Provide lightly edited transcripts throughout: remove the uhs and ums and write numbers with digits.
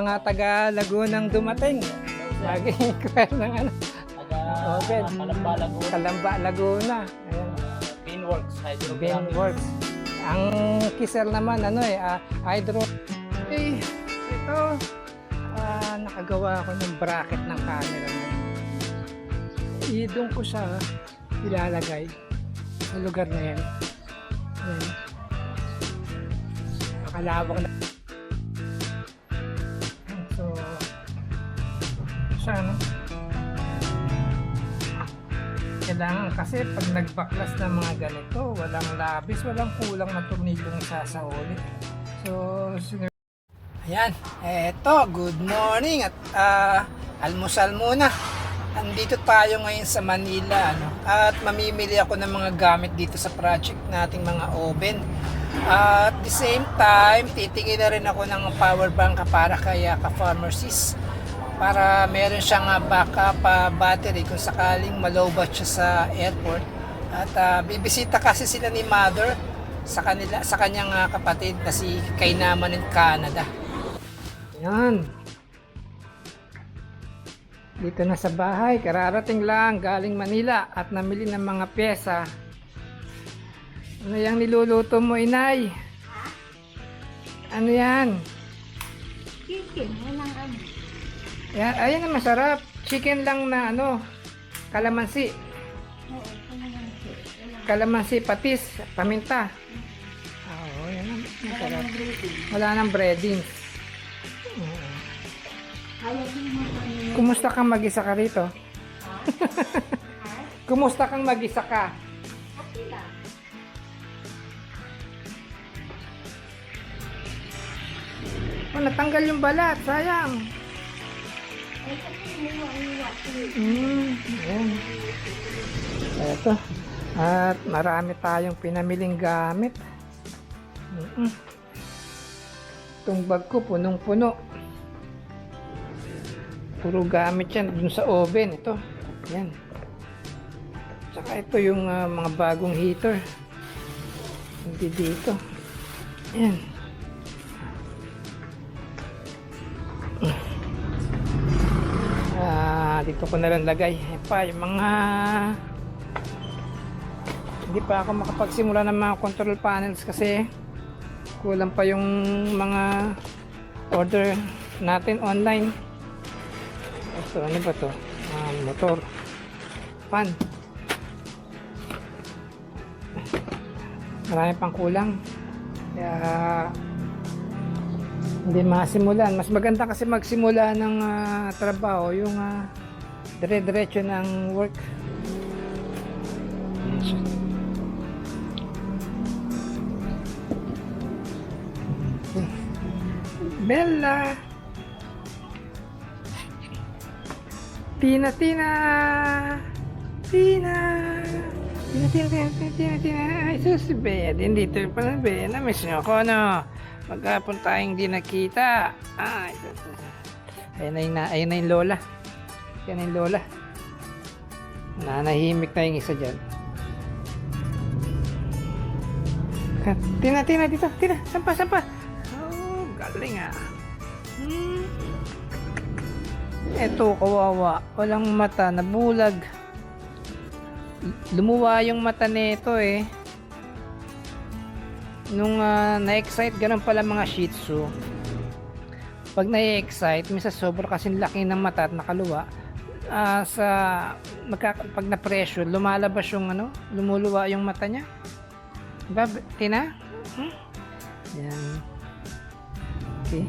mga taga Lagunang dumating. Laging kwento ng ano. Open. Kalamba, Laguna. Kalamba, Laguna. Ayan. Beanworks, hydrographic. Beanworks. Ang Kiser naman, hydro. Okay, ito. Nakagawa ako ng bracket ng camera ngayon. Doon ko siya ilalagay sa lugar na yan. Ayan. Nakalawak na. So, siya, no? Kailangan kasi pag nagbaklas ng mga ganito, walang labis, walang kulang na tornilyong sasauli. So, ayan, eto, good morning at almusal muna. Andito tayo ngayon sa Manila, ano? At mamimili ako ng mga gamit dito sa project nating mga oven. At the same time, titingin na rin ako ng power bank para kay ka-pharmacist, para meron siyang backup battery kung sakaling malowbat siya sa airport. At bibisita kasi sila ni mother sa kanyang kapatid na si Kainaman in Canada. Yan. Dito na sa bahay, kararating lang galing Manila at namili ng mga pyesa. Ano yung niluluto mo, inay? Ano yan? Chicken, walang ano. Yan, ayan ang masarap. Chicken lang na ano, kalamansi. Oo, kalamansi. Kalamansi, patis, paminta. Oo, yan ang masarap. Wala nang breading. Kumusta kang mag-isa ka rito? Kumusta kang mag-isa ka? Oh, natanggal yung balat, sayang. Ayan. Eto. At marami tayong pinamiling gamit. Itong bag ko punong-puno. Puro gamit yan dun sa oven. Ito. Yan. Tsaka ito yung mga bagong heater. Hindi dito. Yan. Dito ko na lang lagay. Pa, yung mga hindi pa ako makapagsimula ng mga control panels kasi kulang pa yung mga order natin online. Ito, ano ba to? Motor fan. Marami pang kulang kaya hindi masimulan. Mas maganda kasi magsimula ng trabaho yung dire-diretso ng work. Bella, Tina, Tina, Tina, Tina, Tina, Tina, Tina, ay sus, Bea, din dito pala, Bea, na-miss nyo ako, no? Maghapon tayong di nakita. Ay, ayun na yung lola. Yan na yung lola. Nanahimik na yung isa dyan. Tina, Tina, dito, Tina, sampa, sampa. Oh, galing Eto, kawawa. Walang mata, nabulag. Lumuwa yung mata nito nung na-excite, ganun pala mga Shih Tzu. Pag na-excite, minsan sobrang kasing laki ng mata at nakaluwa, pag na-pressure, lumalabas yung lumuluwa yung mata niya. Diba, Tina? Yan. Okay.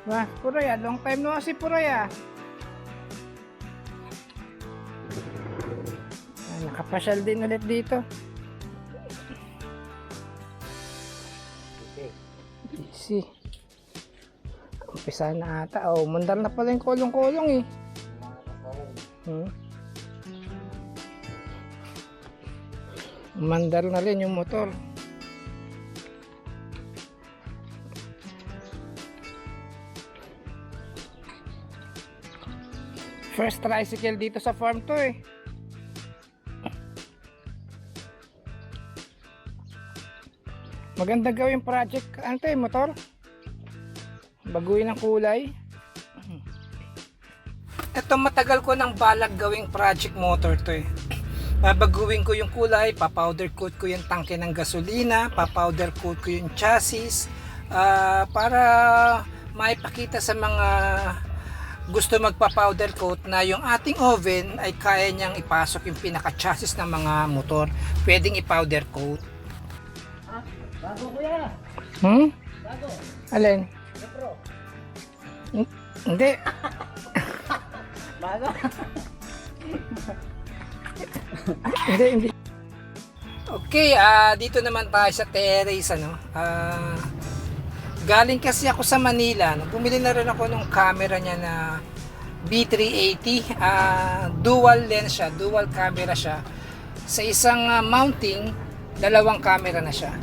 Wah, Puroy, long time no si Puroy. Nakapasyal din ulit dito. Easy. Umpisa na ata. Oh, mundar na pala yung kolong-kolong Mandar na rin yung motor. First tricycle dito sa farm to Maganda gawing project. Ano to, motor? Baguhin ang kulay. Ito matagal ko nang balak gawing project motor to eh. Babaguhin ko yung kulay, pa-powder coat ko yung tangke ng gasolina, pa-powder coat ko yung chassis, para maipakita sa mga gusto magpa-powder coat na yung ating oven ay kaya niyang ipasok yung pinaka-chassis ng mga motor. Pwedeng i-powder coat. Bago kuya. Bago. Alin? Pro. Hindi. Bago. Hindi. Okay, dito naman tayo sa terrace, ano. Galing kasi ako sa Manila, no? Bumili na rin ako ng camera niya na B380, dual lens siya, dual camera siya. Sa isang mounting, dalawang camera na siya.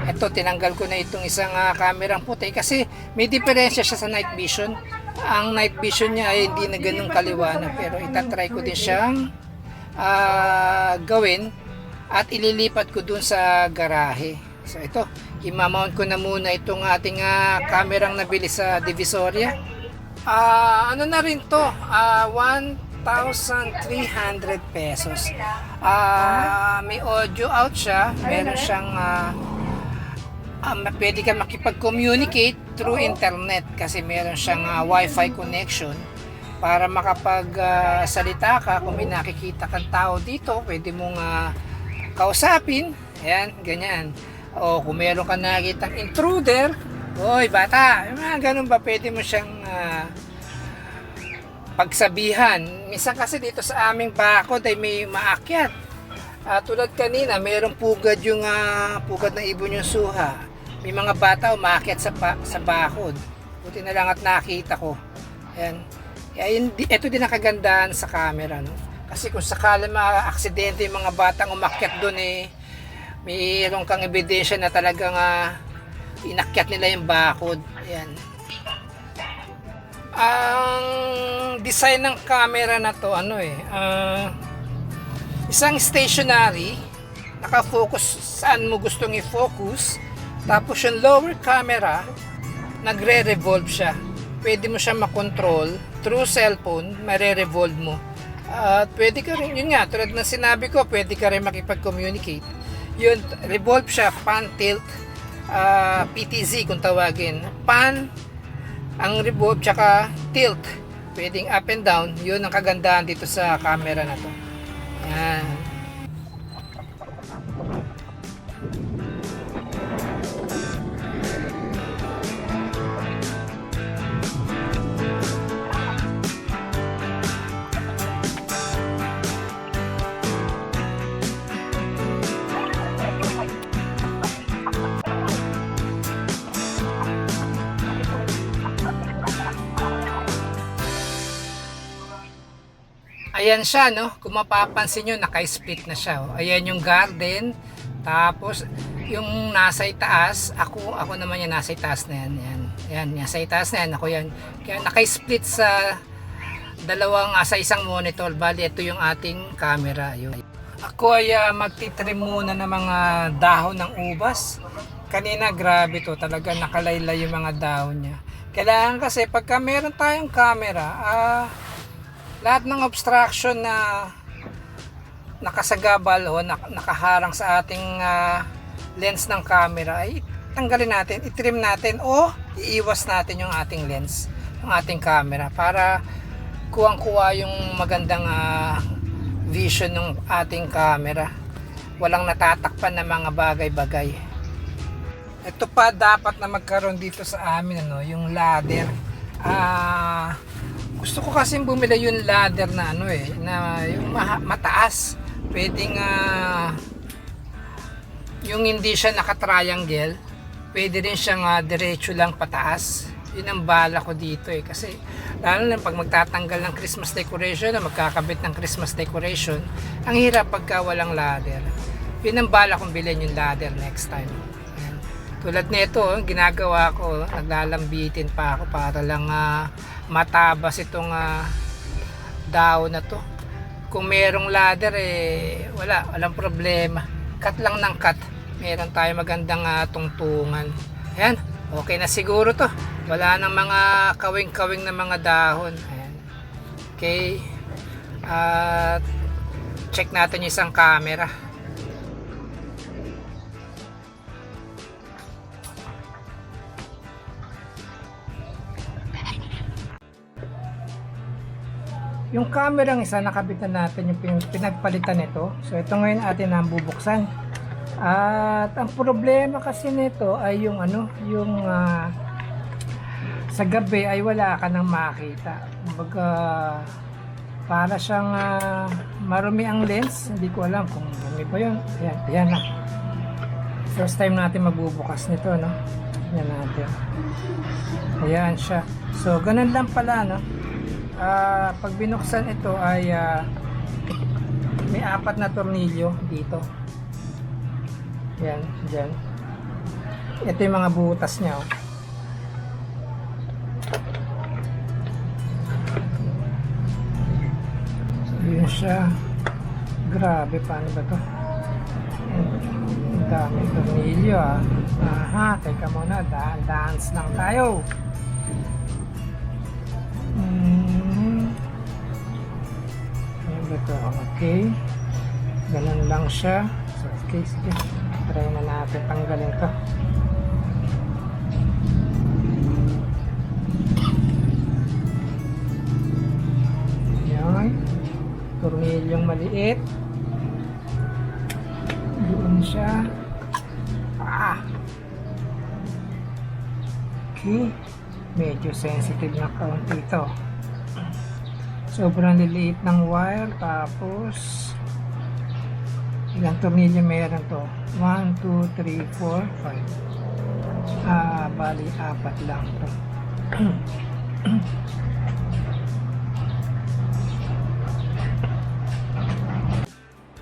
Ito, tinanggal ko na itong isang kamerang puti kasi may diferensya siya sa night vision. Ang night vision niya ay hindi na ganun kaliwanag, pero itatry ko din siyang gawin at ililipat ko dun sa garahe. So ito, imamount ko na muna itong ating kamerang nabili sa Divisoria. Ano na rin to, 1,300 pesos. May audio out siya, meron siyang pwede ka makipag-communicate through internet kasi meron siyang wifi connection para makapag-salita ka. Kung may nakikita kang tao dito, pwede mong kausapin. Ayan, ganyan. O kung meron ka nakikitang intruder, oy bata, mga ganun ba, pwede mo siyang pagsabihan. Minsan kasi dito sa aming bakod ay may maakyat. Tulad kanina, mayroong pugad yung pugad ng ibon yung suha. May mga bata umaakyat sa bakod. Buti na lang at nakita ko. Ayan. Ito din ang kagandahan sa camera, no? Kasi kung sakala ma-aksidente yung mga batang umakyat doon eh, mayroon kang ebidensya na talagang inakyat nila yung bakod. Ayan. Ang design ng camera na to, isang stationary, nakafocus saan mo gustong i-focus, tapos yung lower camera, nagre-revolve siya. Pwede mo siya makontrol through cellphone, mare-revolve mo. At pwede ka rin, yun nga, tulad ng sinabi ko, pwede ka rin makipag-communicate. Yun, revolve siya, pan, tilt, PTZ kung tawagin. Pan, ang revolve, tsaka tilt. Pwedeng up and down. Yun ang kagandahan dito sa camera na to. Yan. Ayan siya, no? Kung mapapansin nyo, naka-split na siya. Oh. Ayan yung garden. Tapos, yung nasa itaas, ako naman yung nasa itaas na yan. Yan, nasa itaas na yan. Ako yan. Kaya naka-split sa dalawang, sa isang monitor. Bali, ito yung ating camera. Yun. Ako ay magtitrim muna ng mga dahon ng ubas. Kanina, grabe to. Talaga nakalaylay yung mga dahon niya. Kailangan kasi, pagka meron tayong camera, lahat ng obstruction na nakasagabal o nakaharang sa ating lens ng camera ay tanggalin natin, itrim natin o iiwas natin yung ating lens, yung ating camera para kuwang-kuwa yung magandang vision ng ating camera. Walang natatakpan na mga bagay-bagay. Ito pa dapat na magkaroon dito sa amin, yung ladder. Gusto ko kasi bumili yung ladder na na yung mataas. Pwedeng yung hindi siya naka-triangle, pwede rin siyang diretso lang pataas. Yun ang bala ko dito kasi lalo na pag magtatanggal ng Christmas decoration o magkakabit ng Christmas decoration, ang hirap pagka walang ladder. Yun ang bala kong bilhin yung ladder next time. Ayan. Tulad nito, ginagawa ko, naglalambitin pa ako para lang matabas itong dahon na to. Kung merong ladder walang problema, cut lang ng cut, meron tayo magandang tungtungan. Ayan, okay na siguro to. Wala nang mga kawing-kawing na mga dahon. Ayan. Okay. At check natin yung isang camera. Yung camera ng isa nakabitan natin yung pinagpalitan nito. So ito ngayon atin ang bubuksan. At ang problema kasi nito ay yung sa gabi ay wala ka nang makita. Kumbaga para siyang marumi ang lens. Hindi ko alam kung marumi ba yun. Ayan, ayan na. First time natin magbubukas nito, no? Ayan natin. Ayan siya. So ganun lang pala, no? Pag binuksan ito ay may 4 na tornilyo dito. Yan, dyan. Ito yung mga butas niya. Oh. So, yun siya. Grabe, paano ba to? Ang daming tornilyo. Aha, teka muna. Dance lang tayo. Okay, ganun lang siya. So, okay, sige, try na natin tanggalin to. Yan, tornilyong maliit doon siya. Okay, medyo sensitive na kaunti ito. Sobrang liliit ng wire. Tapos ilang tornilyo meron to? 1, 2, 3, 4, 5. Bali 4 lang to.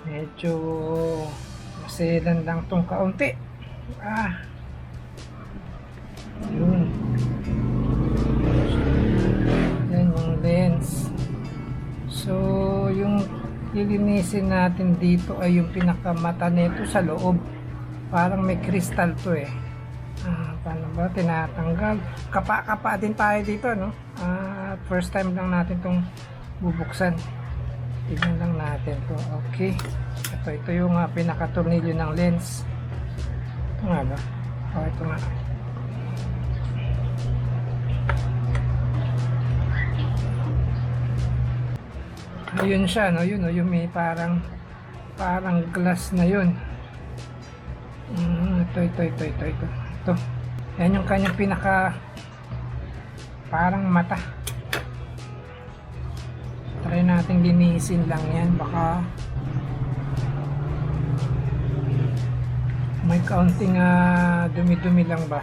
Medyo maselan lang tong kaunti. Yun. Yan yung lens. So, yung lilinisin natin dito ay yung pinakamata nito sa loob. Parang may crystal to eh. Paano ba? Tinatanggal. Kapa-kapa din tayo dito, no? First time lang natin tong bubuksan. Tignan lang natin to. Okay. Ito yung pinakatornilyo ng lens. Ito nga ba? Ito nga. Ayun siya, no? Yun, no? Yung may parang glass na yun. Ito. Yan yung kanyang pinaka parang mata. Try natin linisin lang yan. Baka may kaunting dumi-dumi lang ba.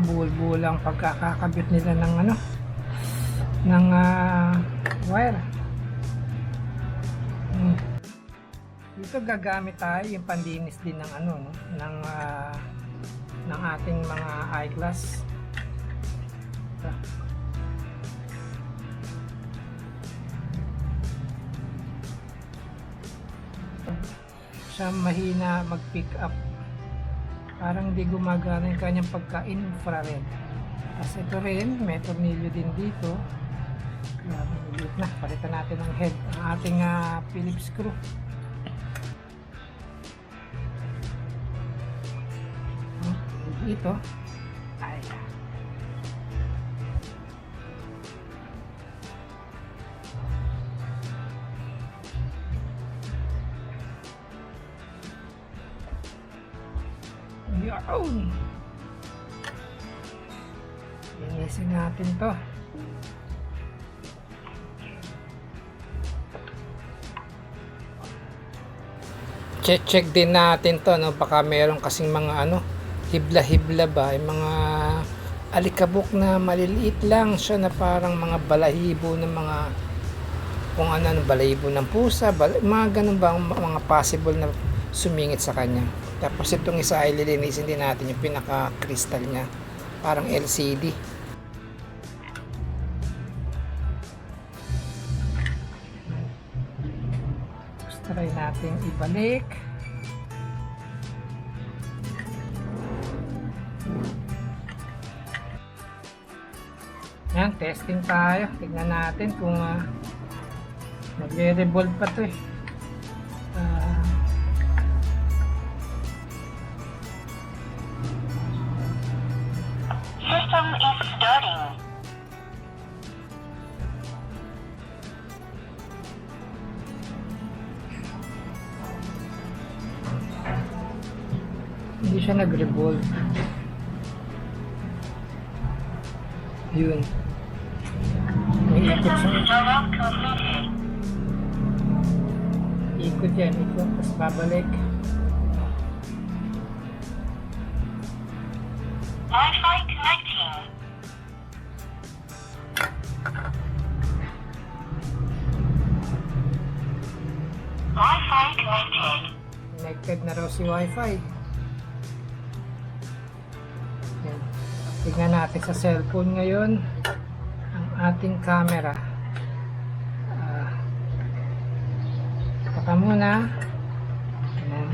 Bull-bull lang pagkakakabit nila ng ng wire. Dito gagamit tayo yung panlinis din ng ng ating mga eyeglass. Siya mahina mag-pick up. Parang hindi gumagana yung kanyang pagka-infrared. Kasi ito rin, may tornilyo din dito. Maliit na, palitan natin ang head, ang ating Phillips screw. Ito ay yun. Linisin natin to. Check din natin to, no? Baka meron kasing mga hibla-hibla ba, yung mga alikabok na maliliit lang siya na parang mga balahibo ng mga kung balahibo ng pusa, mga ganun ba mga possible na sumingit sa kanya. Tapos itong isa ay lilinisin din natin yung pinaka-crystal niya, parang LCD. Try natin ibalik. Yan, testing tayo. Tignan natin kung nagre-revolve pa to eh. System is starting. Hindi siya nag-revolve. Yun. May ikot siya. Startup completed. Ikot yan, ikot. Tapos babalik. Wi-Fi connecting. Wi-Fi connected. Connected na raw si Wi-Fi. Yan. Tignan natin sa cellphone ngayon ang ating camera. Baka muna. Yan.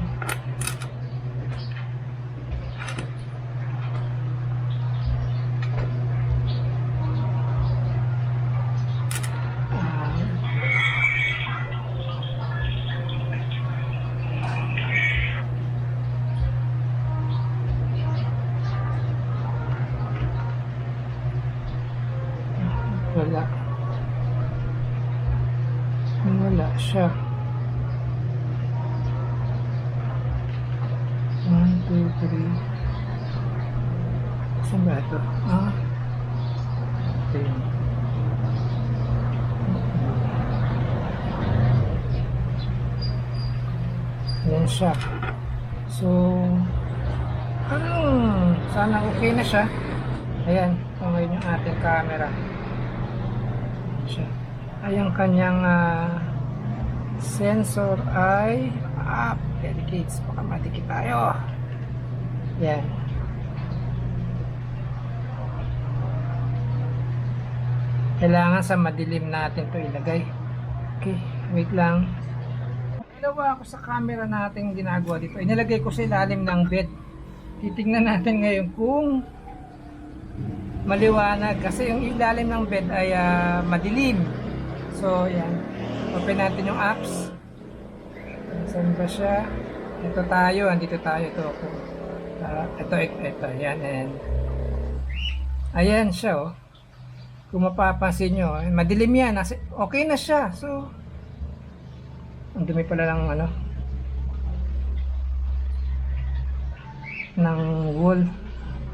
Wala. Wala siya. 1, 2, 3. Saan ba ito? Ito yun. Yan siya. So, sana okay na siya. Ayan, ngayon yung ating camera. Siya. Ay, ang kanyang sensor ay delicates, baka madikit tayo. Yan. Kailangan sa madilim natin to ilagay. Okay, wait lang. Ginawa ko sa camera natin ginagawa dito. Inilagay ko sa ilalim ng bed. Titingnan natin ngayon kung maliwanag kasi yung ilalim ng bed ay madilim. So yan, open natin yung apps. Saan ba siya? Ito tayo, andito tayo. Ito, yan. And ayan siya, oh. Kung mapapansin nyo, madilim yan. Okay na siya. So, ang dumi pala ng ng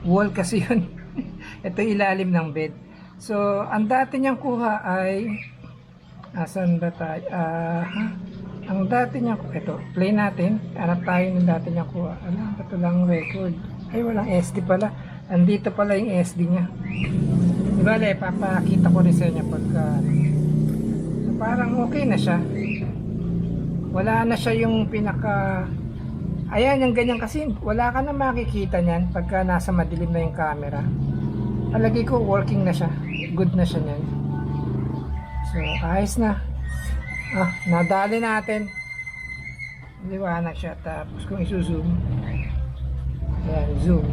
wall kasi yun. Ito ilalim ng bed. So, ang dati niyang kuha ay asan ba tayo? Ang dati niya, ito, play natin. Hanap tayo ng dati niya kuha. Ito lang record. Ay, walang SD pala. Andito pala yung SD niya. Bale, papakita ko rin sa inyo pagka so, parang okay na siya. Wala na siya yung pinaka ayan, yung ganyan kasi wala ka na makikita niyan pagka nasa madilim na yung camera. Palagi ko working na siya. Good na siya niyan. So, ayos na. Nadali natin. Maliwanag siya. Tapos kung isu-zoom. Ayan, zoom.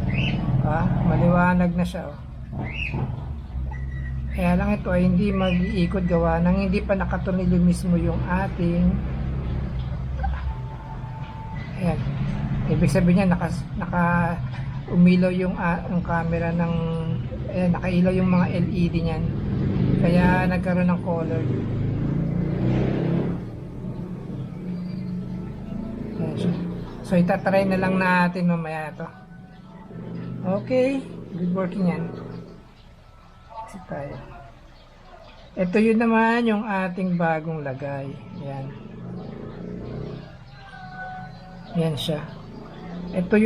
Maliwanag na siya. Kaya lang ito ay hindi mag-iikot gawa nang hindi pa nakatornilyo mismo yung ating ayan. Ibig sabihin niya naka umilaw yung camera ng ayan, nakailaw yung mga LED niyan. Kaya nagkaroon ng color. So itatry na lang natin mamaya ito. Okay, good working yan. Kasi tayo. Ito yun naman yung ating bagong lagay. Yan. Yan siya. Ito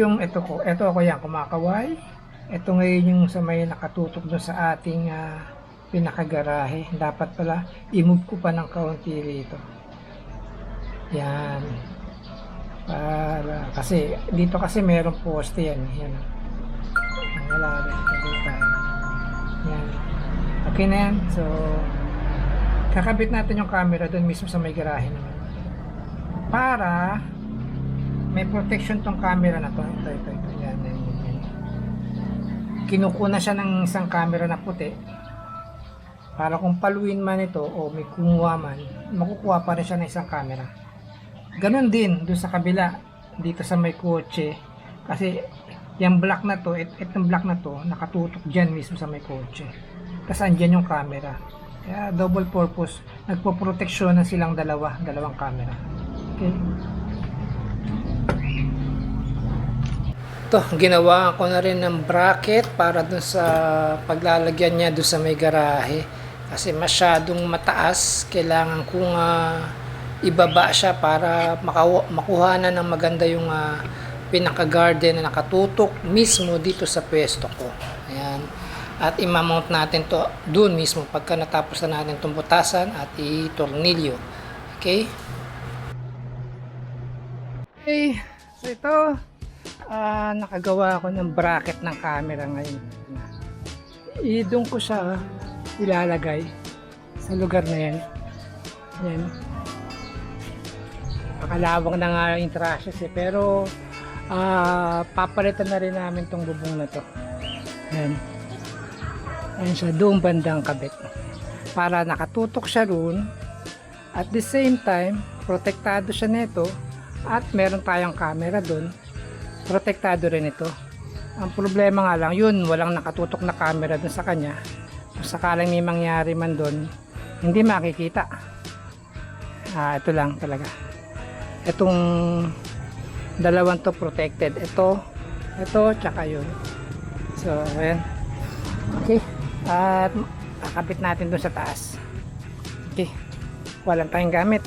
ako yan, kumakaway. Ito ngayon yung sa may nakatutok doon sa ating pinakagarahe. Dapat pala i-move ko pa ng kaunti rito. Yan. Kasi dito kasi merong poste yan. Yan. Wala rin. Yan. Okay na yan. So, kakabit natin yung camera doon mismo sa may garahe naman. Para may protection tong camera na to. Ito. Yan. kinukuna siya ng isang camera na puti para kung paluin man ito o may kumuha man, makukuha pa rin siya ng isang camera. Ganon din doon sa kabila, dito sa may kotse, kasi yung black na to, itong black na to, nakatutok dyan mismo sa may kotse. Tapos andyan yung camera. Kaya double purpose, nagpo-proteksyon na silang dalawang camera. Okay. Ito, ginawa ko na rin ng bracket para dun sa paglalagyan niya dun sa may garahe. Kasi masyadong mataas, kailangan kong ibaba siya para makuha na ng maganda yung pinaka-garden na nakatutok mismo dito sa pwesto ko. Ayan. At imamount natin to dun mismo pagka natapos na natin itong butasan at i-tornilyo. Okay? Okay, so ito, nakagawa ako ng bracket ng camera ngayon. Doon ko siya ilalagay sa lugar na yan. Yan. Nakalawang na nga yung trashes pero papalitan na rin namin tong bubong na to. Yan. Ayan siya, doon bandang kabit. Para nakatutok siya roon. At the same time, protektado siya nito. At meron tayong camera doon. Protektado rin ito. Ang problema nga lang, yun, walang nakatutok na camera doon sa kanya. Kung sakalang may mangyari man doon, hindi makikita. Ito lang talaga. Itong dalawang to protected. Ito, tsaka yun. So, ayan. Okay. At kakabit natin doon sa taas. Okay. Walang tayong gamit.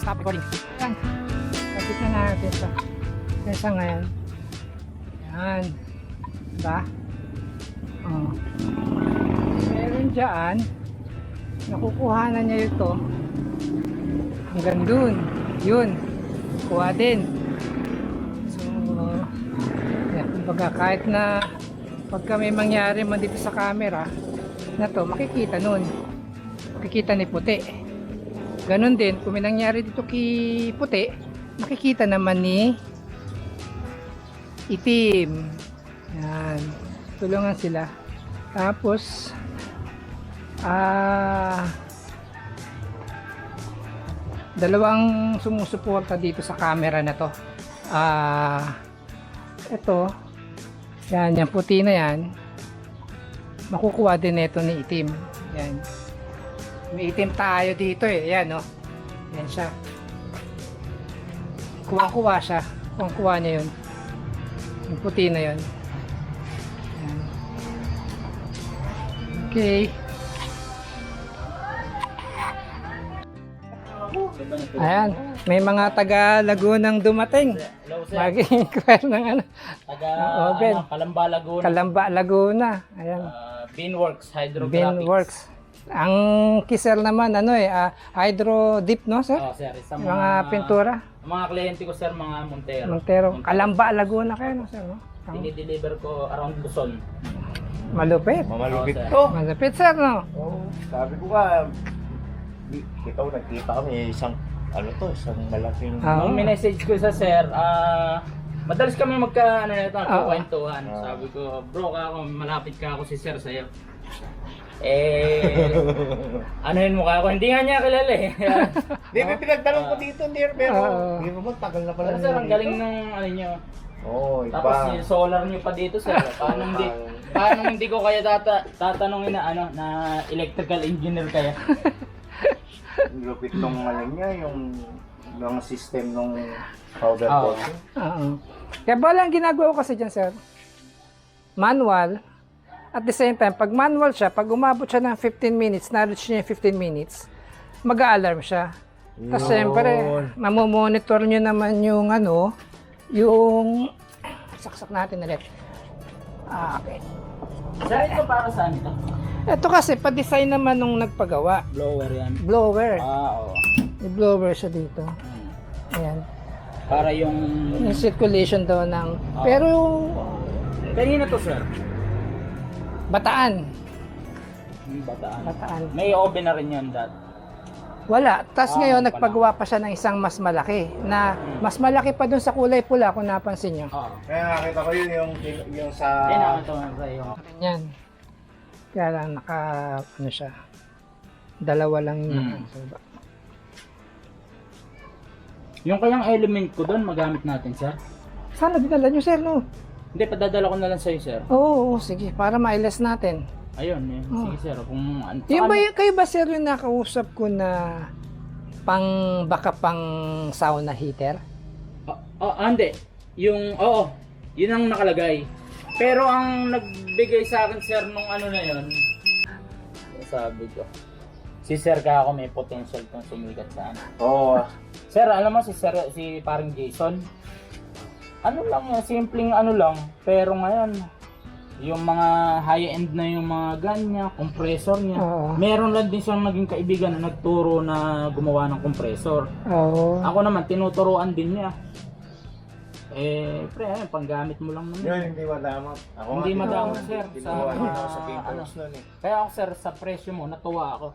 Stop recording. Yan. Kapit na natin ito. Kesa ngayon. Yan. Diba? Oh. Meron dyan. Nakukuha na niya ito. Hanggang dun. Yun. Kuha din. So, yan. Kumbaga kahit na pagka may mangyari man dito sa camera na to, makikita nun. Makikita ni puti. Ganon din, kung may nangyari dito kay puti, makikita naman ni itim. Yan. Tulungan sila. Tapos, dalawang sumusuporta dito sa camera na to. Ito, yan, yung puti na yan, makukuha din ito ni itim. Yan. May itim tayo dito eh. Ayan, no? Yan siya. Kuha-kuha siya. Kuha niya yun. Yung puti na yun. Ayan. Okay. Ayan. May mga taga Lagunang dumating. Hello, sir. Mag-inquire ng Taga Open. Kalamba, Laguna. Kalamba, Laguna. Ayan. Beanworks Hydrographics. Beanworks. Ang kisel naman, hydro dip, no, sir? Oh, sir. Isang Mga pintura. Mga kliyente ko, sir, mga Montero. Montero. Kalamba, Laguna kayo, no, sir? No? Dinideliver ko around Luzon. Malupit. Mamalupit Oo, sir. to. Malupit, sir, no? Oh, sabi ko nga, ikaw nagkita kami isang, isang malaking... Ah. Nung minessage ko sa sir, madalas kami Oo. kwentuhan. Sabi ko, bro, malapit ka ako si sir sa'yo. Anuhin mo ka ako, hindi nga niya kilala eh. Hindi, may pinagtanong ko dito, dear, pero Oo. hindi mo tagal na pala. Pero sir, ang galing ng ano nyo. Oo, iba. Tapos yung solar nyo pa dito sir. Paano hindi ko kaya tatanungin na electrical engineer kaya? Yung lupit nung niya, yung system nung powder Oo. coating. Oo. Kaya bala ang ginagawa ko kasi dyan, sir, manual. At the same time, pag manual siya, pag umabot siya ng 15 minutes, na-reach niya yung 15 minutes, mag-a-alarm siya. Kasi Yun. siyempre, mamomonitor nyo naman yung yung saksak natin ulit. Okay. Sir, ito para saan ito? Ito kasi, pa-design naman nung nagpagawa. Blower yan. Blower. Oo. May blower siya dito. Ayan. Para yung... Yung circulation daw ng... Pero Kanina to, sir. Bataan. Yung bataan. Bataan. May oven na rin yun, dad. Wala. Tapos ngayon, wala. nagpagawa pa siya ng isang mas malaki. Na mas malaki pa dun sa kulay pula kung napansin nyo. Oo. Kaya nakita ko yun yung sa... Ayun ako ito, sir. Yan. Kaya lang ano siya. Dalawa lang yung Yung kayang element ko doon, magamit natin, sir. Sana dinala nyo, sir, no? Hindi, padadala ko na lang sa'yo, sir. Oo, sige. Para ma-less natin. Ayun, yun. Sige, sir. Kung ano... Yung ba, kayo ba, sir, yung nakausap ko na baka pang sauna heater? Hindi. Yung, yun ang nakalagay. Pero ang nagbigay sa akin, sir, nung ano na yun, sabi ko, si sir ka ako may potential kung sumikat sa ano. Oo. Sir, alam mo si parang Jason, ano lang yan, simpleng ano lang, pero ngayon, yung mga high-end na yung mga ganyan, compressor niya, Oo. meron lang din siyang naging kaibigan na nagturo na gumawa ng compressor. Oo. Ako naman, tinuturuan din niya. Pre, panggamit mo lang naman. Yun, hindi madamot. Ako Hindi nga, madamot, sir. Ginawa niya ako sa Ano? pimples nun eh. Kaya ako, sir, sa presyo mo, natuwa ako.